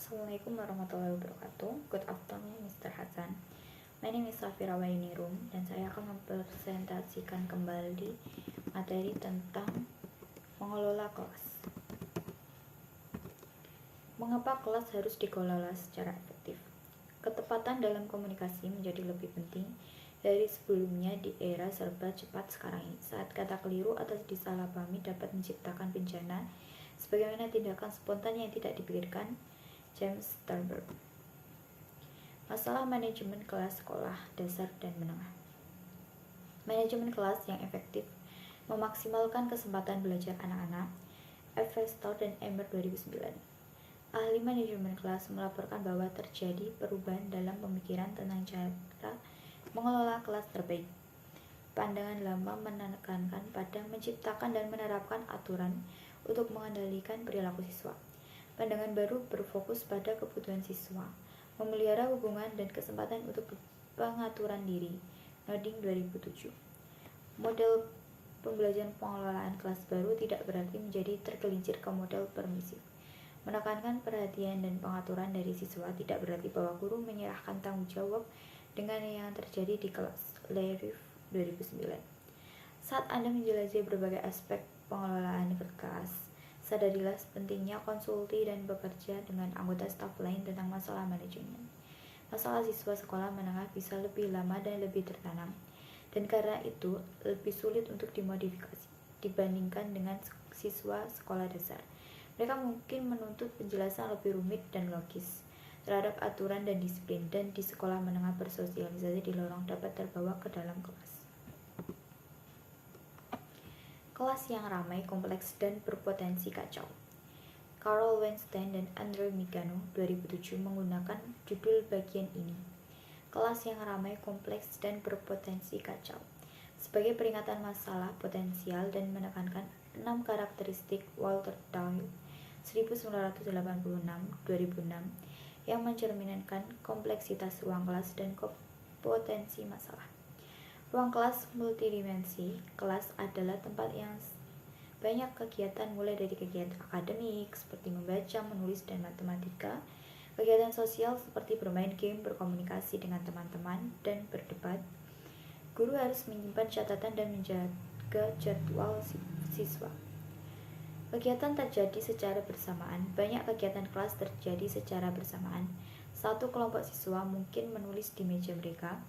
Assalamualaikum warahmatullahi wabarakatuh. Good afternoon, Mr. Hasan. My name is Safira Wainirum dan saya akan mempresentasikan kembali materi tentang mengelola kelas. Mengapa kelas harus dikelola secara efektif? Ketepatan dalam komunikasi menjadi lebih penting dari sebelumnya di era serba cepat sekarang ini, saat kata keliru atau disalahpahami dapat menciptakan bencana sebagaimana tindakan spontan yang tidak dipikirkan. James Sternberg. Masalah manajemen kelas sekolah dasar dan menengah. Manajemen kelas yang efektif memaksimalkan kesempatan belajar anak-anak. F. Westall dan Emmer 2009. Ahli manajemen kelas melaporkan bahwa terjadi perubahan dalam pemikiran tentang cara mengelola kelas terbaik. Pandangan lama menekankan pada menciptakan dan menerapkan aturan untuk mengendalikan perilaku siswa. Pandangan baru berfokus pada kebutuhan siswa, memelihara hubungan dan kesempatan untuk pengaturan diri. Noding 2007. Model pembelajaran pengelolaan kelas baru tidak berarti menjadi tergelincir ke model permisif. Menekankan perhatian dan pengaturan dari siswa tidak berarti bahwa guru menyerahkan tanggung jawab dengan yang terjadi di kelas. Lerif 2009. Saat Anda menjelajahi berbagai aspek pengelolaan kelas, sadarilah pentingnya konsultasi dan bekerja dengan anggota staf lain tentang masalah manajemen. Masalah siswa sekolah menengah bisa lebih lama dan lebih tertanam, dan karena itu lebih sulit untuk dimodifikasi dibandingkan dengan siswa sekolah dasar. Mereka mungkin menuntut penjelasan lebih rumit dan logis terhadap aturan dan disiplin, dan di sekolah menengah bersosialisasi di lorong dapat terbawa ke dalam kelas. Kelas yang ramai, kompleks, dan berpotensi kacau. Carl Weinstein dan Andre Migano 2007 menggunakan judul bagian ini, kelas yang ramai, kompleks, dan berpotensi kacau, sebagai peringatan masalah potensial dan menekankan 6 karakteristik Walter Doyle 1986-2006 yang mencerminkan kompleksitas ruang kelas dan potensi masalah. Ruang kelas multidimensi. Kelas adalah tempat yang banyak kegiatan, mulai dari kegiatan akademik seperti membaca, menulis, dan matematika, kegiatan sosial seperti bermain game, berkomunikasi dengan teman-teman, dan berdebat. Guru harus menyimpan catatan dan menjaga jadwal siswa. Kegiatan terjadi secara bersamaan. Banyak kegiatan kelas terjadi secara bersamaan. Satu kelompok siswa mungkin menulis di meja mereka,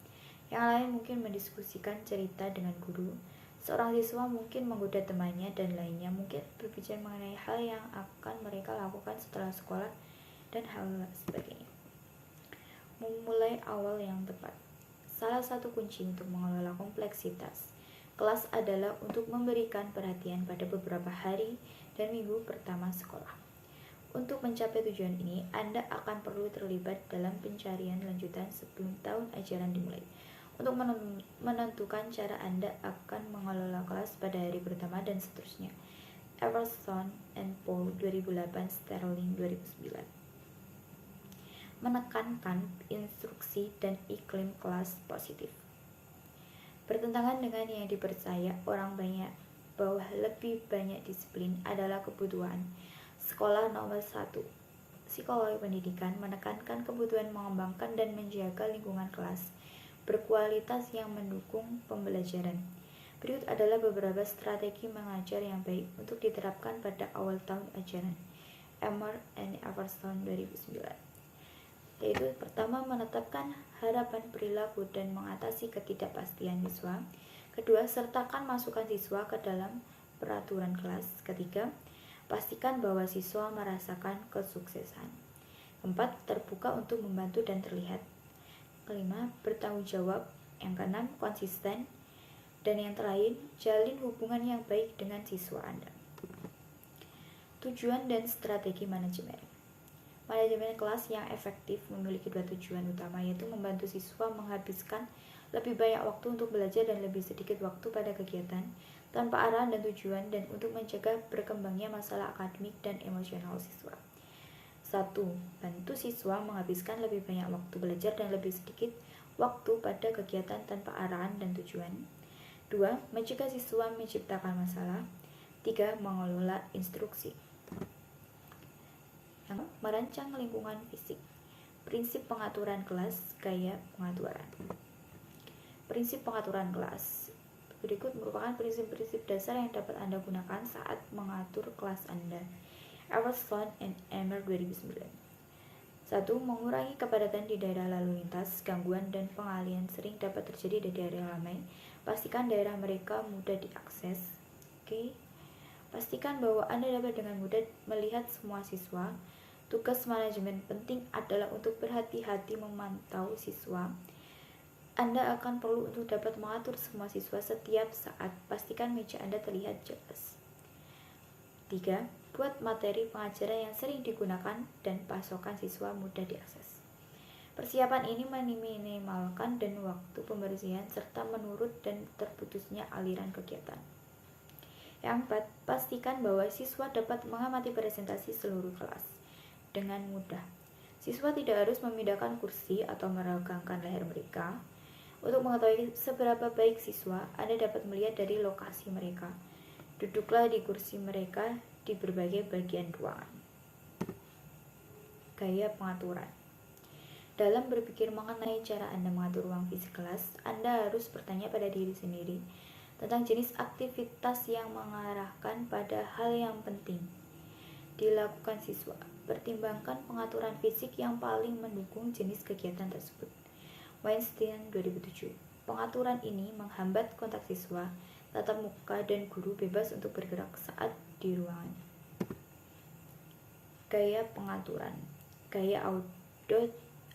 yang lain mungkin mendiskusikan cerita dengan guru. Seorang siswa mungkin menggoda temannya, dan lainnya mungkin berbicara mengenai hal yang akan mereka lakukan setelah sekolah, dan hal sebagainya. Memulai awal yang tepat. Salah satu kunci untuk mengelola kompleksitas kelas adalah untuk memberikan perhatian pada beberapa hari dan minggu pertama sekolah. Untuk mencapai tujuan ini, Anda akan perlu terlibat dalam pencarian lanjutan sebelum tahun ajaran dimulai, untuk menentukan cara Anda akan mengelola kelas pada hari pertama dan seterusnya. Everson and Paul 2008, Sterling 2009. Menekankan instruksi dan iklim kelas positif. Bertentangan dengan yang dipercaya orang banyak bahwa lebih banyak disiplin adalah kebutuhan sekolah nomor 1. Psikologi pendidikan menekankan kebutuhan mengembangkan dan menjaga lingkungan kelas berkualitas yang mendukung pembelajaran. Berikut adalah beberapa strategi mengajar yang baik untuk diterapkan pada awal tahun ajaran. Emmer and Everson 2009. Yaitu pertama, menetapkan harapan perilaku dan mengatasi ketidakpastian siswa. Kedua, sertakan masukan siswa ke dalam peraturan kelas. Ketiga, pastikan bahwa siswa merasakan kesuksesan. Keempat, terbuka untuk membantu dan terlihat. Kelima, bertanggung jawab. Yang keenam, konsisten. Dan yang terakhir, jalin hubungan yang baik dengan siswa Anda. Tujuan dan strategi manajemen. Manajemen kelas yang efektif memiliki dua tujuan utama, yaitu membantu siswa menghabiskan lebih banyak waktu untuk belajar dan lebih sedikit waktu pada kegiatan tanpa arahan dan tujuan, dan untuk mencegah berkembangnya masalah akademik dan emosional siswa. 1. Bantu siswa menghabiskan lebih banyak waktu belajar dan lebih sedikit waktu pada kegiatan tanpa arahan dan tujuan. 2. Mencegah siswa menciptakan masalah. 3. Mengelola instruksi. Yang merancang lingkungan fisik. Prinsip pengaturan kelas, gaya pengaturan. Prinsip pengaturan kelas. Berikut merupakan prinsip-prinsip dasar yang dapat Anda gunakan saat mengatur kelas Anda. Eversley and Emer 2009. 1. Mengurangi kepadatan di daerah lalu lintas. Gangguan dan pengalihan sering dapat terjadi di daerah ramai. Pastikan daerah mereka mudah diakses. Oke. Pastikan bahwa Anda dapat dengan mudah melihat semua siswa. Tugas manajemen penting adalah untuk berhati-hati memantau siswa. Anda akan perlu untuk dapat mengatur semua siswa setiap saat. Pastikan meja Anda terlihat jelas. 3. Buat materi pengajaran yang sering digunakan dan pasokan siswa mudah diakses. Persiapan ini meminimalkan dan waktu pembersihan serta menurut dan terputusnya aliran kegiatan. Yang 4. Pastikan bahwa siswa dapat mengamati presentasi seluruh kelas dengan mudah. Siswa tidak harus memindahkan kursi atau meregangkan leher mereka. Untuk mengetahui seberapa baik siswa, Anda dapat melihat dari lokasi mereka. Duduklah di kursi mereka di berbagai bagian ruangan. Gaya pengaturan. Dalam berpikir mengenai cara Anda mengatur ruang fisik kelas, Anda harus bertanya pada diri sendiri tentang jenis aktivitas yang mengarahkan pada hal yang penting dilakukan siswa. Pertimbangkan pengaturan fisik yang paling mendukung jenis kegiatan tersebut. Weinstein 2007. Pengaturan ini menghambat kontak siswa, tatap muka, dan guru bebas untuk bergerak saat di ruangan. Gaya pengaturan. Gaya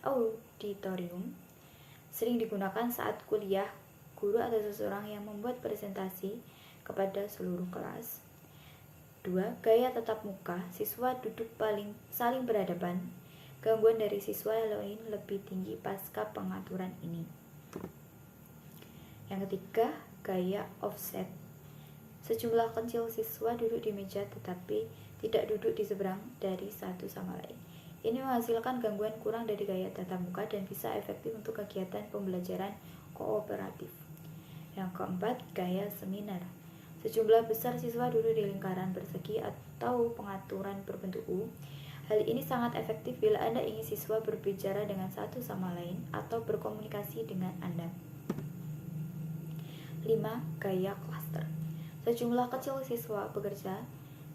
auditorium sering digunakan saat kuliah, guru atau seseorang yang membuat presentasi kepada seluruh kelas. 2. Gaya tatap muka. Siswa duduk saling berhadapan. Gangguan dari siswa lain lebih tinggi pasca pengaturan ini. Yang ketiga, gaya offset. Sejumlah kecil siswa duduk di meja tetapi tidak duduk di seberang dari satu sama lain. Ini menghasilkan gangguan kurang dari gaya tatap muka dan bisa efektif untuk kegiatan pembelajaran kooperatif. Yang keempat, gaya seminar. Sejumlah besar siswa duduk di lingkaran persegi atau pengaturan berbentuk U. Hal ini sangat efektif bila Anda ingin siswa berbicara dengan satu sama lain atau berkomunikasi dengan Anda. 5. Gaya klaster. Sejumlah kecil siswa bekerja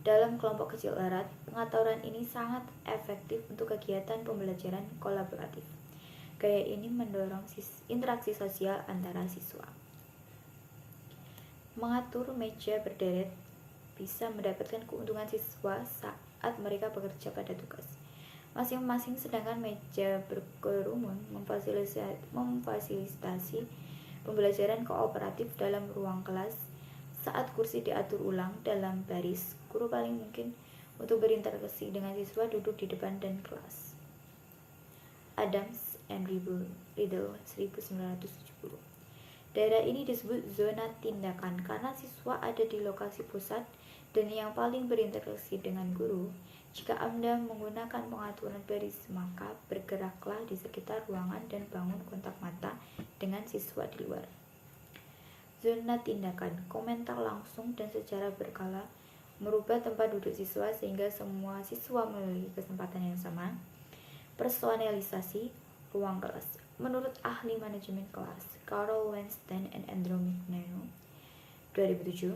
dalam kelompok kecil erat. Pengaturan ini sangat efektif untuk kegiatan pembelajaran kolaboratif. Gaya ini mendorong interaksi sosial antara siswa. Mengatur meja berderet bisa mendapatkan keuntungan siswa saat mereka bekerja pada tugas masing-masing, sedangkan meja berkerumun memfasilitasi pembelajaran kooperatif dalam ruang kelas. Saat kursi diatur ulang dalam baris, guru paling mungkin untuk berinteraksi dengan siswa duduk di depan dan kelas. Adams and Riddle 1970. Daerah ini disebut zona tindakan karena siswa ada di lokasi pusat dan yang paling berinteraksi dengan guru. Jika Anda menggunakan pengaturan baris, maka bergeraklah di sekitar ruangan dan bangun kontak mata dengan siswa di luar. Zona tindakan, komentar langsung dan secara berkala merubah tempat duduk siswa sehingga semua siswa memiliki kesempatan yang sama. Personalisasi ruang kelas. Menurut ahli manajemen kelas Carol Weinstein and Andrew McNeil 2007,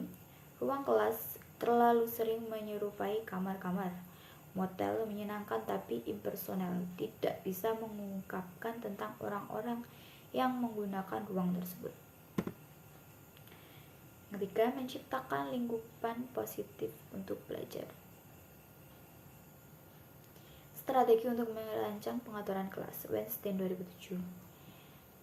ruang kelas terlalu sering menyerupai kamar-kamar motel menyenangkan tapi impersonal, tidak bisa mengungkapkan tentang orang-orang yang menggunakan ruang tersebut. Ketiga, menciptakan lingkupan positif untuk belajar. Strategi untuk merancang pengaturan kelas. Weinstein 2007.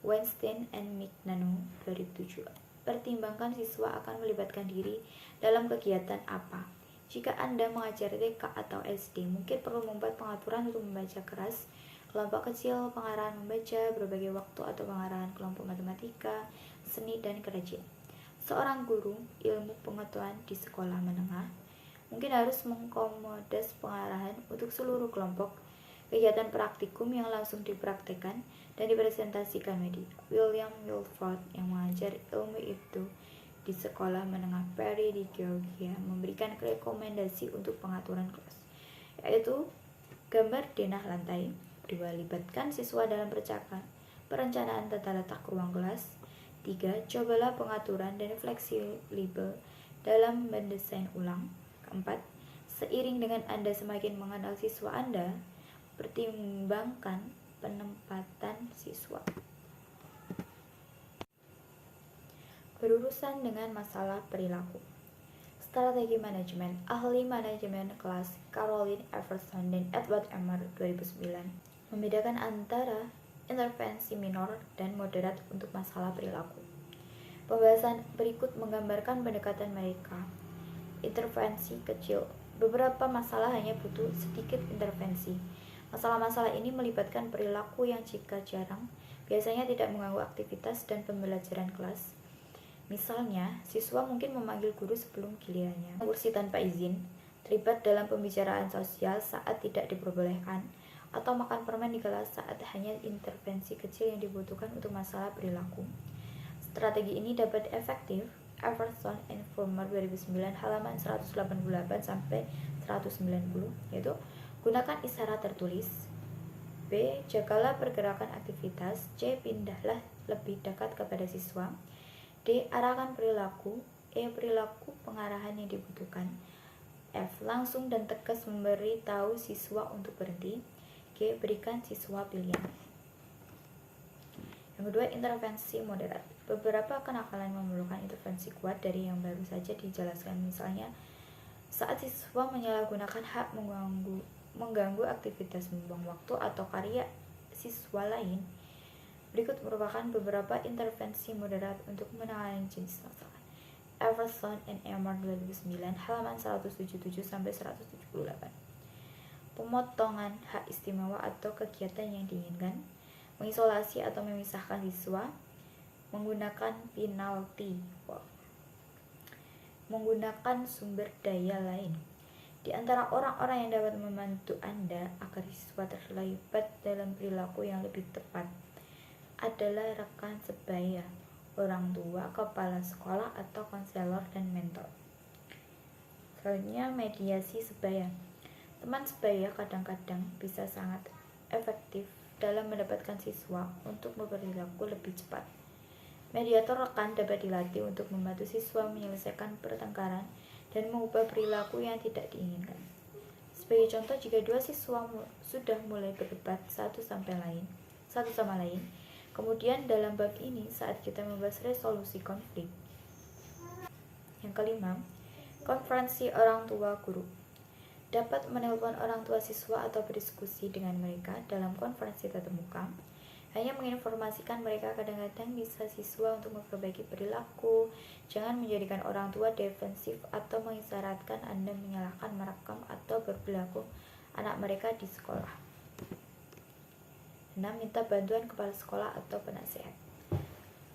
Weinstein and McNeil 2007. Pertimbangkan siswa akan melibatkan diri dalam kegiatan apa. Jika Anda mengajar TK atau SD, mungkin perlu membuat pengaturan untuk membaca keras, kelompok kecil, pengarahan membaca, berbagai waktu atau pengarahan kelompok matematika, seni, dan kerajinan. Seorang guru ilmu pengetahuan di sekolah menengah mungkin harus mengkomodas pengarahan untuk seluruh kelompok, kegiatan praktikum yang langsung dipraktekkan dan dipresentasikan media. William Wilford yang mengajar ilmu itu di sekolah menengah Perry di Georgia memberikan rekomendasi untuk pengaturan kelas, yaitu Gambar denah lantai. 2. Libatkan siswa dalam perencanaan tata letak ruang kelas. 3. Cobalah pengaturan dan fleksibel dalam mendesain ulang. 4. Seiring dengan Anda semakin mengenal siswa Anda, pertimbangkan penempatan siswa. Berurusan dengan masalah perilaku. Strategi manajemen. Ahli manajemen kelas Caroline Everson dan Edward Emer 2009 membedakan antara intervensi minor dan moderat untuk masalah perilaku. Pembahasan berikut menggambarkan pendekatan mereka. Intervensi kecil. Beberapa masalah hanya butuh sedikit intervensi. Masalah-masalah ini melibatkan perilaku yang jika jarang, biasanya tidak mengganggu aktivitas dan pembelajaran kelas. Misalnya, siswa mungkin memanggil guru sebelum gilirannya, kursi tanpa izin, terlibat dalam pembicaraan sosial saat tidak diperbolehkan, atau makan permen di kelas saat hanya intervensi kecil yang dibutuhkan untuk masalah perilaku. Strategi ini dapat efektif. Everson and Former 2009 halaman 188 sampai 190, yaitu gunakan isyarat tertulis. B. Jagalah pergerakan aktivitas. C. Pindahlah lebih dekat kepada siswa. D. Arahkan perilaku. E. Perilaku pengarahan yang dibutuhkan. F. Langsung dan tegas memberi tahu siswa untuk berhenti. G. Berikan siswa pilihan. Yang kedua, intervensi moderat. Beberapa kenakalan memerlukan intervensi kuat dari yang baru saja dijelaskan. Misalnya, saat siswa menyalahgunakan hak mengganggu aktivitas, membuang waktu atau karya siswa lain. Berikut merupakan beberapa intervensi moderat untuk menangani jenis masalah. Everson and Emer 2009 halaman 177 sampai 178. Pemotongan hak istimewa atau kegiatan yang diinginkan, mengisolasi atau memisahkan siswa, menggunakan penalti, menggunakan sumber daya lain. Di antara orang-orang yang dapat membantu Anda agar siswa terlibat dalam perilaku yang lebih tepat adalah rekan sebaya, orang tua, kepala sekolah, atau konselor dan mentor. Selanjutnya, mediasi sebaya. Teman sebaya kadang-kadang bisa sangat efektif dalam mendapatkan siswa untuk berperilaku lebih cepat. Mediator rekan dapat dilatih untuk membantu siswa menyelesaikan pertengkaran dan mengubah perilaku yang tidak diinginkan. Sebagai contoh, jika dua siswa sudah mulai berdebat satu sama lain, kemudian dalam bab ini saat kita membahas resolusi konflik. Yang kelima, konferensi orang tua guru. Dapat menelpon orang tua siswa atau berdiskusi dengan mereka dalam konferensi tatap muka. Hanya menginformasikan mereka, kadang-kadang bisa siswa untuk memperbaiki perilaku. Jangan menjadikan orang tua defensif atau mengisyaratkan Anda menyalahkan, merekam, atau berperilaku anak mereka di sekolah. 6. Minta bantuan kepala sekolah atau penasehat.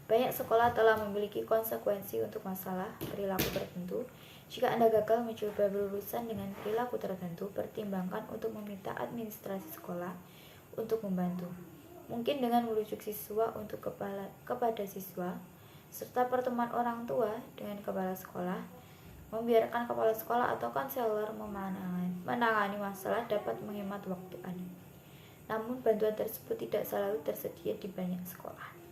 Banyak sekolah telah memiliki konsekuensi untuk masalah perilaku tertentu. Jika Anda gagal mencoba berurusan dengan perilaku tertentu, pertimbangkan untuk meminta administrasi sekolah untuk membantu. Mungkin dengan merujuk siswa kepada siswa, serta pertemuan orang tua dengan kepala sekolah. Membiarkan kepala sekolah atau konselor menangani masalah dapat menghemat waktu Anda. Namun bantuan tersebut tidak selalu tersedia di banyak sekolah.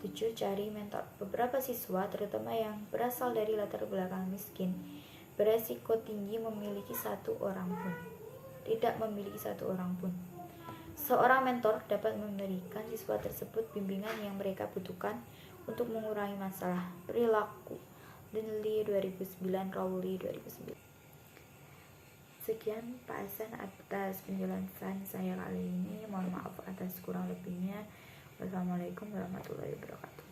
7. Cari mentor. Beberapa siswa, terutama yang berasal dari latar belakang miskin, beresiko tinggi tidak memiliki satu orang pun. Seorang mentor dapat memberikan siswa tersebut bimbingan yang mereka butuhkan untuk mengurangi masalah perilaku. Lindley 2009, Rowley 2009. Sekian Pak Hasan atas penjelasan saya kali ini. Mohon maaf atas kurang lebihnya. Wassalamualaikum warahmatullahi wabarakatuh.